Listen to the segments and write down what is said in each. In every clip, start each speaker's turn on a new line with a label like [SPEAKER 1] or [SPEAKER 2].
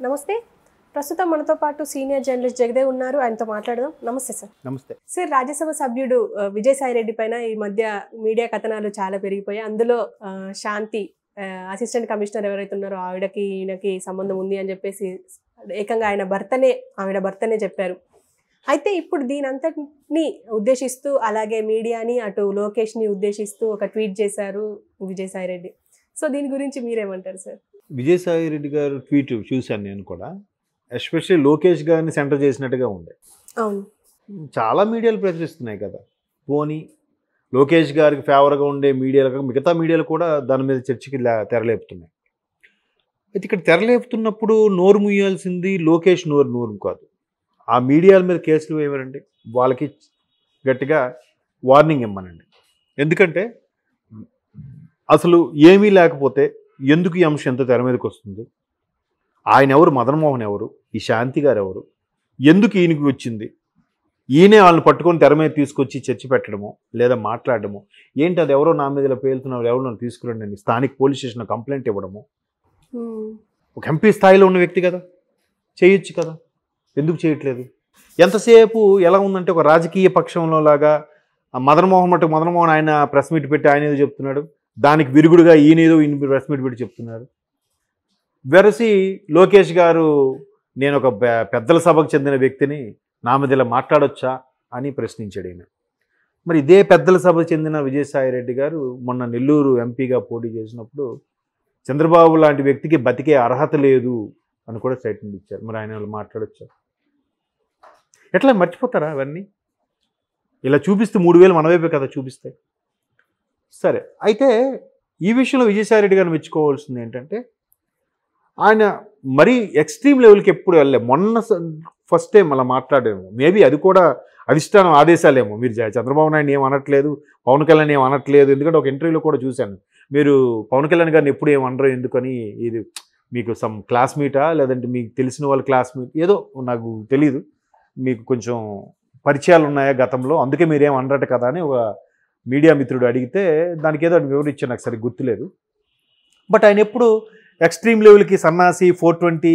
[SPEAKER 1] నమస్తే. ప్రస్తుతం మనతో పాటు సీనియర్ జర్నలిస్ట్ జగదేవ్ ఉన్నారు. ఆయనతో మాట్లాడదాం. నమస్తే సార్.
[SPEAKER 2] నమస్తే
[SPEAKER 1] సార్, రాజ్యసభ సభ్యుడు విజయసాయి రెడ్డి పైన ఈ మధ్య మీడియా కథనాలు చాలా పెరిగిపోయాయి. అందులో శాంతి అసిస్టెంట్ కమిషనర్ ఎవరైతే ఉన్నారో ఆవిడకి ఈయనకి సంబంధం ఉంది అని చెప్పేసి ఏకంగా ఆవిడ భర్తనే చెప్పారు. అయితే ఇప్పుడు దీనంతటిని ఉద్దేశిస్తూ అలాగే మీడియాని అటు లోకేష్ని ఉద్దేశిస్తూ ఒక ట్వీట్ చేశారు విజయసాయి రెడ్డి. సో దీని గురించి మీరేమంటారు సార్?
[SPEAKER 2] విజయసాయి రెడ్డి గారు ట్వీట్ చూశాను నేను కూడా. ఎస్పెషల్లీ లోకేష్ గారిని సెంటర్ చేసినట్టుగా ఉంది.
[SPEAKER 1] అవును,
[SPEAKER 2] చాలా మీడియాలు ప్రచురిస్తున్నాయి కదా. పోనీ లోకేష్ గారికి ఫేవర్గా ఉండే మీడియాలు మిగతా మీడియాలు కూడా దాని మీద చర్చకి తెరలేపుతున్నాయి. అయితే ఇక్కడ తెరలేపుతున్నప్పుడు నోరు ముయ్యాల్సింది లోకేష్ నోరు కాదు. ఆ మీడియాల మీద కేసులు వేయమనండి, వాళ్ళకి గట్టిగా వార్నింగ్ ఇమ్మనండి. ఎందుకంటే అసలు ఏమీ లేకపోతే ఎందుకు ఈ అంశం ఎంత తెర మీదకి వస్తుంది? ఆయన ఎవరు? మదన్మోహన్ ఎవరు? ఈ శాంతి గారు ఎవరు? ఎందుకు ఈయనకి వచ్చింది? ఈయనే వాళ్ళని పట్టుకొని తెర మీద తీసుకొచ్చి చర్చ పెట్టడము లేదా మాట్లాడడము ఏంటి? అది ఎవరో నా మీద ఇలా పేలుతున్నారు, ఎవరు నన్ను తీసుకురండి అని స్థానిక పోలీస్ స్టేషన్లో కంప్లైంట్ ఇవ్వడము. ఒక ఎంపీ స్థాయిలో ఉన్న వ్యక్తి కదా, చేయొచ్చు కదా, ఎందుకు చేయట్లేదు? ఎంతసేపు ఎలా ఉందంటే ఒక రాజకీయ పక్షంలో లాగా మదన్మోహన్ ఆయన ప్రెస్ మీట్ పెట్టి ఆయన ఏదో చెప్తున్నాడు, దానికి విరుగుడుగా ఈయన ప్రెస్ మీట్ పెట్టి చెప్తున్నారు. వెరసి లోకేష్ గారు నేను ఒక పెద్దల సభకు చెందిన వ్యక్తిని, నా మీద ఇలా మాట్లాడొచ్చా అని ప్రశ్నించాడు ఆయన. మరి ఇదే పెద్దల సభకు చెందిన విజయసాయి రెడ్డి గారు మొన్న నెల్లూరు ఎంపీగా పోటీ చేసినప్పుడు చంద్రబాబు లాంటి వ్యక్తికి బతికే అర్హత లేదు అని కూడా స్టేట్మెంట్ ఇచ్చారు. మరి ఆయన వాళ్ళు మాట్లాడొచ్చా? ఎట్లా మర్చిపోతారా అవన్నీ? ఇలా చూపిస్తే 3000 మన వైపే కదా చూపిస్తాయి. సరే, అయితే ఈ విషయంలో విజయసాయి రెడ్డి గారిని మెచ్చుకోవాల్సింది ఏంటంటే ఆయన మరీ ఎక్స్ట్రీమ్ లెవెల్కి ఎప్పుడు వెళ్ళలే. మొన్న ఫస్ట్ టైం అలా మాట్లాడాము. మేబీ అది కూడా అధిష్టానం ఆదేశాలేమో. మీరు చంద్రబాబు నాయుడు ఏం అనట్లేదు, పవన్ కళ్యాణ్ ఏం అనట్లేదు. ఎందుకంటే ఒక ఇంటర్వ్యూలో కూడా చూశాను, మీరు పవన్ కళ్యాణ్ గారిని ఎప్పుడు ఏమనరు ఎందుకని, ఇది మీకు సమ్ క్లాస్మేటా లేదంటే మీకు తెలిసిన వాళ్ళ క్లాస్మేట్ ఏదో నాకు తెలియదు, మీకు కొంచెం పరిచయాలు ఉన్నాయా గతంలో, అందుకే మీరేం అనరట కదా అని ఒక మీడియా మిత్రుడు అడిగితే దానికి ఏదో వివరించాను, నాకు సరిగ్గా గుర్తులేదు. బట్ ఆయన ఎప్పుడు ఎక్స్ట్రీమ్ లెవెల్కి సన్నాసి 420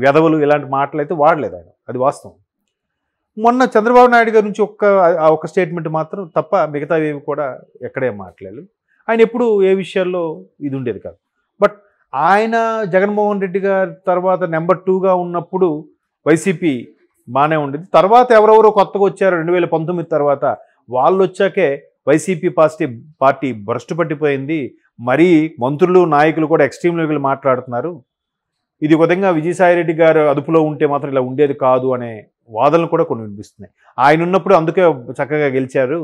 [SPEAKER 2] వెధవలు ఇలాంటి మాటలు అయితే వాడలేదు ఆయన, అది వాస్తవం. మొన్న చంద్రబాబు నాయుడు గారి నుంచి ఒక స్టేట్మెంట్ మాత్రం తప్ప మిగతా ఏవి కూడా ఎక్కడే మాట్లాడలేదు. ఆయన ఎప్పుడు ఏ విషయాల్లో ఇది ఉండేది కాదు. బట్ ఆయన జగన్మోహన్ రెడ్డి గారి తర్వాత నెంబర్ 2గా ఉన్నప్పుడు వైసీపీ బాగానే ఉండేది. తర్వాత ఎవరెవరో కొత్తగా వచ్చారు 2019 తర్వాత, వాళ్ళు వచ్చాకే వైసీపీ పార్టీ భ్రష్టు పట్టిపోయింది. మరీ మంత్రులు నాయకులు కూడా ఎక్స్ట్రీమ్ లెవెల్ మాట్లాడుతున్నారు. ఇది విధంగా విజయసాయి రెడ్డి గారు అదుపులో ఉంటే మాత్రం ఇలా ఉండేది కాదు అనే వాదనలు కూడా కొన్ని వినిపిస్తున్నాయి. ఆయన ఉన్నప్పుడు అందుకే చక్కగా గెలిచారు,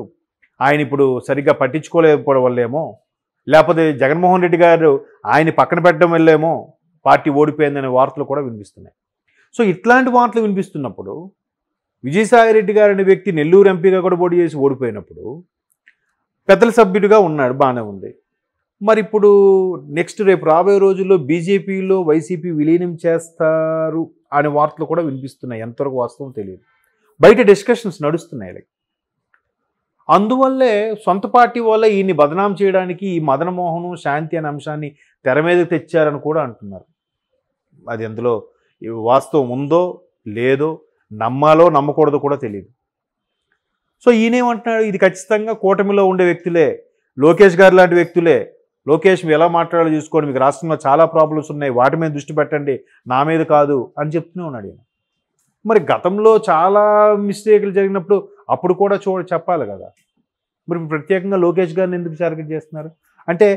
[SPEAKER 2] ఆయన ఇప్పుడు సరిగ్గా పట్టించుకోలేకపోవడం వల్లేమో, లేకపోతే జగన్మోహన్ రెడ్డి గారు ఆయన పక్కన పెట్టడం వల్లేమో పార్టీ ఓడిపోయిందనే వార్తలు కూడా వినిపిస్తున్నాయి. సో ఇట్లాంటి వార్తలు వినిపిస్తున్నప్పుడు విజయసాయి రెడ్డి గారు అనే వ్యక్తి నెల్లూరు ఎంపీగా కూడా పోటీ చేసి ఓడిపోయినప్పుడు పెద్దల సభ్యుడిగా ఉన్నాడు, బాగానే ఉంది. మరి ఇప్పుడు నెక్స్ట్ రేపు రాబోయే రోజుల్లో బీజేపీలో వైసీపీ విలీనం చేస్తారు అనే వార్తలు కూడా వినిపిస్తున్నాయి. ఎంతవరకు వాస్తవం తెలియదు, బయట డిస్కషన్స్ నడుస్తున్నాయి. అందువల్లే సొంత పార్టీ వల్ల ఈయన్ని బదనాం చేయడానికి ఈ మదన్మోహన్ శాంతి అనే అంశాన్ని తెర మీదకి తెచ్చారని కూడా అంటున్నారు. అది అందులో వాస్తవం ఉందో లేదో, నమ్మాలో నమ్మకూడదో కూడా తెలియదు. సో ఈయనేమంటున్నాడు, ఇది ఖచ్చితంగా కూటమిలో ఉండే వ్యక్తులే, లోకేష్ గారు లాంటి వ్యక్తులే, లోకేష్ ఎలా మాట్లాడాలో చూసుకోండి, మీకు రాష్ట్రంలో చాలా ప్రాబ్లమ్స్ ఉన్నాయి, వాటి మీద దృష్టి పెట్టండి, నా మీద కాదు అని చెప్తూనే ఉన్నాడు ఈయన. మరి గతంలో చాలా మిస్టేక్లు జరిగినప్పుడు అప్పుడు కూడా చెప్పాలి కదా. మరి ప్రత్యేకంగా లోకేష్ గారిని ఎందుకు టార్గెట్ చేస్తున్నారు? అంటే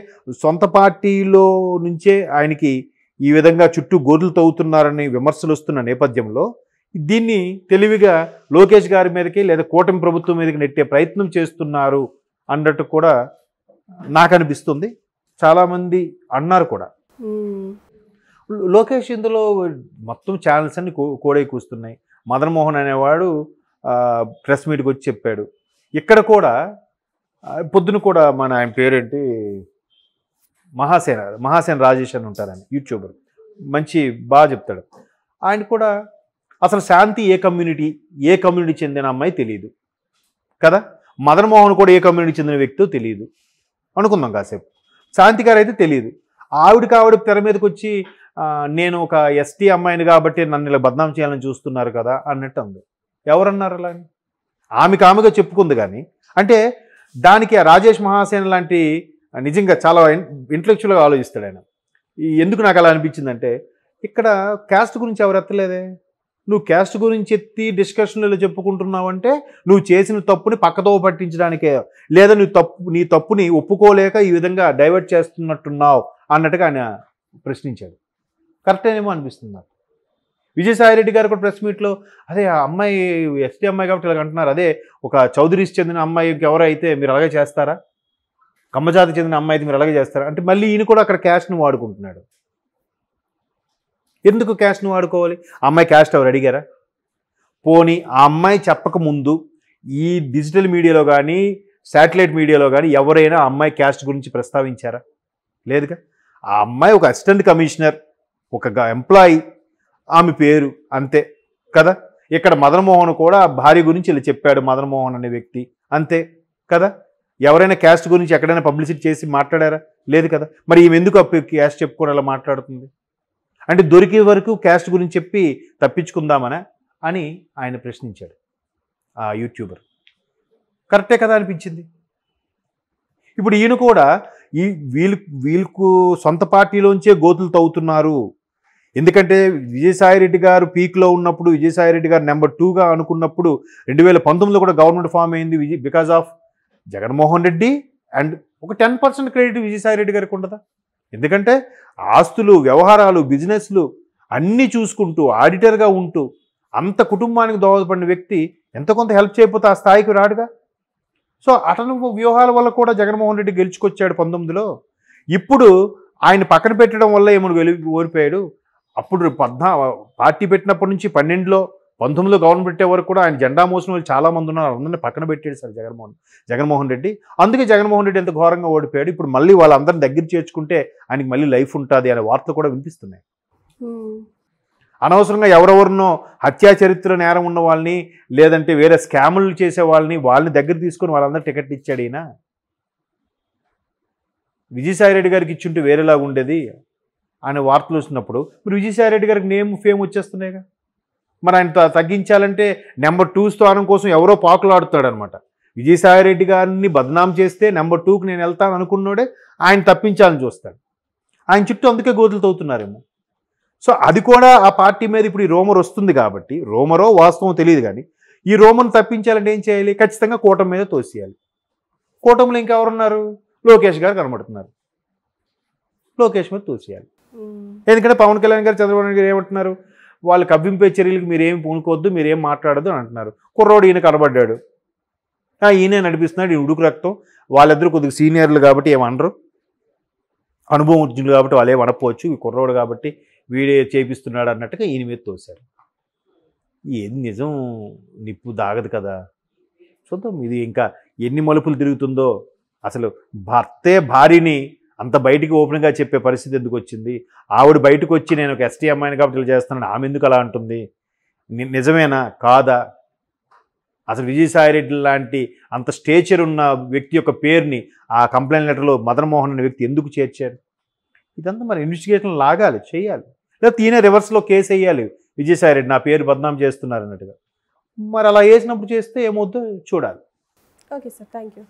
[SPEAKER 2] సొంత పార్టీలో నుంచే ఆయనకి ఈ విధంగా చుట్టూ గోతులు తవ్వుతున్నారని విమర్శలు వస్తున్న నేపథ్యంలో దీన్ని తెలివిగా లోకేష్ గారి మీదకి లేదా కూటమి ప్రభుత్వం మీదకి నెట్టే ప్రయత్నం చేస్తున్నారు అన్నట్టు కూడా నాకు అనిపిస్తుంది. చాలామంది అన్నారు కూడా. లోకేష్ ఇందులో మొత్తం ఛానల్స్ అన్ని కోడై కూస్తున్నాయి. మదన్మోహన్ అనేవాడు ప్రెస్ మీట్కి వచ్చి చెప్పాడు. ఇక్కడ పొద్దున కూడా ఆయన పేరేంటి, మహాసేన రాజేష్ అని ఉంటారని యూట్యూబర్, మంచి బాగా చెప్తాడు. ఆయన కూడా అసలు శాంతి ఏ కమ్యూనిటీ చెందిన అమ్మాయి తెలియదు కదా, మదన్మోహన్ కూడా ఏ కమ్యూనిటీ చెందిన వ్యక్తో తెలియదు అనుకుందాం కాసేపు. శాంతి గారు అయితే తెలియదు. ఆవిడ తెర మీదకి వచ్చి నేను ఒక ఎస్టీ అమ్మాయిని కాబట్టి నన్ను ఇలా బదనాం చేయాలని చూస్తున్నారు కదా అన్నట్టు ఉంది. ఎవరన్నారు అలా అని? ఆమెగా చెప్పుకుంది. కానీ అంటే దానికి ఆ రాజేష్ మహాసేన లాంటి నిజంగా చాలా ఇంటలెక్చువల్గా ఆలోచిస్తాడు ఆయన. ఎందుకు నాకు అలా అనిపించిందంటే, ఇక్కడ క్యాస్ట్ గురించి ఎవరు ఎత్తలేదే. నువ్వు క్యాస్ట్ గురించి ఎత్తి డిస్కషన్లలో చెప్పుకుంటున్నావంటే నువ్వు చేసిన తప్పుని పక్కతో పట్టించడానికే, లేదా నీ తప్పుని ఒప్పుకోలేక ఈ విధంగా డైవర్ట్ చేస్తున్నట్టున్నావు అన్నట్టుగా ఆయన ప్రశ్నించాడు. కరెక్టేనేమో అనిపిస్తుంది నాకు. విజయసాయిరెడ్డి గారు కూడా ప్రెస్ మీట్లో అదే ఆ అమ్మాయి ఎస్టీ అమ్మాయి కాబట్టి ఇలా అంటున్నారు, అదే ఒక చౌదరీస్ చెందిన అమ్మాయికి ఎవరైతే మీరు అలాగే చేస్తారా, కమ్మజాతి చెందిన అమ్మాయి అయితే మీరు అలాగే చేస్తారా అంటే మళ్ళీ ఈయన కూడా అక్కడ క్యాస్ట్ను వాడుకుంటున్నాడు. ఎందుకు క్యాస్ట్ను వాడుకోవాలి? ఆ అమ్మాయి క్యాస్ట్ ఎవరు అడిగారా? పోనీ ఆ అమ్మాయి చెప్పకముందు ఈ డిజిటల్ మీడియాలో కానీ శాటిలైట్ మీడియాలో కానీ ఎవరైనా ఆ అమ్మాయి క్యాస్ట్ గురించి ప్రస్తావించారా? లేదుగా. ఆ అమ్మాయి ఒక అసిస్టెంట్ కమిషనర్, ఒక ఎంప్లాయీ, ఆమె పేరు అంతే కదా. ఇక్కడ మదన్మోహన్ కూడా భార్య గురించి ఇలా చెప్పాడు, మదన్మోహన్ అనే వ్యక్తి, అంతే కదా. ఎవరైనా క్యాస్ట్ గురించి ఎక్కడైనా పబ్లిసిటీ చేసి మాట్లాడారా? లేదు కదా. మరి ఈమె ఎందుకు క్యాస్ట్ చెప్పుకొని అలా మాట్లాడుతుంది? అంటే దొరికే వరకు క్యాస్ట్ గురించి చెప్పి తప్పించుకుందామనా అని ఆయన ప్రశ్నించాడు ఆ యూట్యూబర్. కరెక్టే కదా అనిపించింది. ఇప్పుడు ఈయన కూడా వీళ్ళకు సొంత పార్టీలోంచే గోతులు తవ్వుతున్నారు. ఎందుకంటే విజయసాయిరెడ్డి గారు పీక్లో ఉన్నప్పుడు, విజయసాయిరెడ్డి గారు నెంబర్ 2గా అనుకున్నప్పుడు 2019లో కూడా గవర్నమెంట్ ఫామ్ అయింది because of Jaganmohan Reddy. And ఒక 10% క్రెడిట్ విజయసాయిరెడ్డి గారికి ఉండదా? ఎందుకంటే ఆస్తులు, వ్యవహారాలు, బిజినెస్లు అన్నీ చూసుకుంటూ ఆడిటర్గా ఉంటూ అంత కుటుంబానికి దోహదపడిన వ్యక్తి ఎంత కొంత హెల్ప్ చేయకపోతే ఆ స్థాయికి రాడుగా. సో అతను వ్యూహాల వల్ల కూడా జగన్మోహన్ రెడ్డి గెలుచుకొచ్చాడు 19లో. ఇప్పుడు ఆయన పక్కన పెట్టడం వల్ల ఏమో ఓడిపోయాడు. అప్పుడు పార్టీ పెట్టినప్పటి నుంచి 12లో 19లో గవర్నమెంట్ పెట్టే వరకు కూడా ఆయన జెండా మోసిన వాళ్ళు చాలామంది ఉన్నారు. అందరినీ పక్కన పెట్టాడు సార్ జగన్మోహన్ రెడ్డి. అందుకే జగన్మోహన్ రెడ్డి ఎంత ఘోరంగా ఓడిపోయాడు. ఇప్పుడు మళ్ళీ వాళ్ళందరిని దగ్గర చేర్చుకుంటే ఆయనకి మళ్ళీ లైఫ్ ఉంటుంది అనే వార్తలు కూడా వినిపిస్తున్నాయి. అనవసరంగా ఎవరెవరినో హత్యా చరిత్ర నేరం ఉన్న వాళ్ళని, లేదంటే వేరే స్కాములు చేసే వాళ్ళని దగ్గర తీసుకొని వాళ్ళందరూ టికెట్ ఇచ్చాడు ఈయన. విజయసాయిరెడ్డి గారికి ఇచ్చుంటే వేరేలాగా ఉండేది అనే వార్తలు వస్తున్నప్పుడు మరి విజయసాయిరెడ్డి గారికి నేమ్ ఫేమ్ వచ్చేస్తున్నాయిగా. మరి ఆయన తగ్గించాలంటే నెంబర్ 2 స్థానం కోసం ఎవరో పాకులాడుతాడు అనమాట. విజయసాయిరెడ్డి గారిని బద్నాం చేస్తే నెంబర్ 2కి నేను వెళ్తాను అనుకున్నోడే ఆయన తప్పించాలని చూస్తాడు. ఆయన చుట్టూ అందుకే గోతులు తవ్వుతున్నారేమో. సో అది కూడా ఆ పార్టీ మీద ఇప్పుడు ఈ రూమర్ వస్తుంది కాబట్టి, రూమరో వాస్తవం తెలియదు కానీ, ఈ రూమర్ని తప్పించాలంటే ఏం చేయాలి? ఖచ్చితంగా కూటమి మీద తోసేయాలి. కూటమిలో ఇంకెవరున్నారు? లోకేష్ గారు కనబడుతున్నారు. లోకేష్ మీద తోసేయాలి. ఎందుకంటే పవన్ కళ్యాణ్ గారు, చంద్రబాబు నాయుడు గారు ఏమంటున్నారు? వాళ్ళు కవ్వింపే చర్యలకు మీరేం పూనుకోవద్దు, మీరేం మాట్లాడద్దు అని అంటున్నారు. కుర్రోడు ఈయన కనబడ్డాడు, ఈయనే నడిపిస్తున్నాడు, ఈ ఉడుకు రక్తం. వాళ్ళిద్దరూ కొద్దిగా సీనియర్లు కాబట్టి ఏమనరు, అనుభవజ్ఞులు కాబట్టి వాళ్ళు ఏం అనకపోవచ్చు. ఈ కుర్రోడు కాబట్టి వీడే చేపిస్తున్నాడు అన్నట్టుగా ఈయన మీద తోశారు. ఏది నిజం నిప్పు దాగదు కదా. చూద్దాం ఇది ఇంకా ఎన్ని మలుపులు తిరుగుతుందో. అసలు భర్తే భార్యని అంత బయటికి ఓపెన్గా చెప్పే పరిస్థితి ఎందుకు వచ్చింది? ఆవిడ బయటకు వచ్చి నేను ఒక ఎస్టీ అమ్మాయిని కాబట్టి ఇలా చేస్తున్నాను, ఆమె ఎందుకు అలా అంటుంది? నిజమేనా కాదా? అసలు విజయసాయిరెడ్డి లాంటి అంత స్టేచర్ ఉన్న వ్యక్తి యొక్క పేరుని ఆ కంప్లైంట్ లెటర్లో మదన్మోహన్ అనే వ్యక్తి ఎందుకు చేర్చారు? ఇదంతా మరి ఇన్వెస్టిగేషన్ లాగాలి, చేయాలి. లేదా ఈయన రివర్స్లో కేసు వేయాలి, విజయసాయిరెడ్డి నా పేరు బద్నాం చేస్తున్నారు అన్నట్టుగా. మరి అలా వేసినప్పుడు చేస్తే ఏమవుతుందో చూడాలి.
[SPEAKER 1] Okay sir, thank you.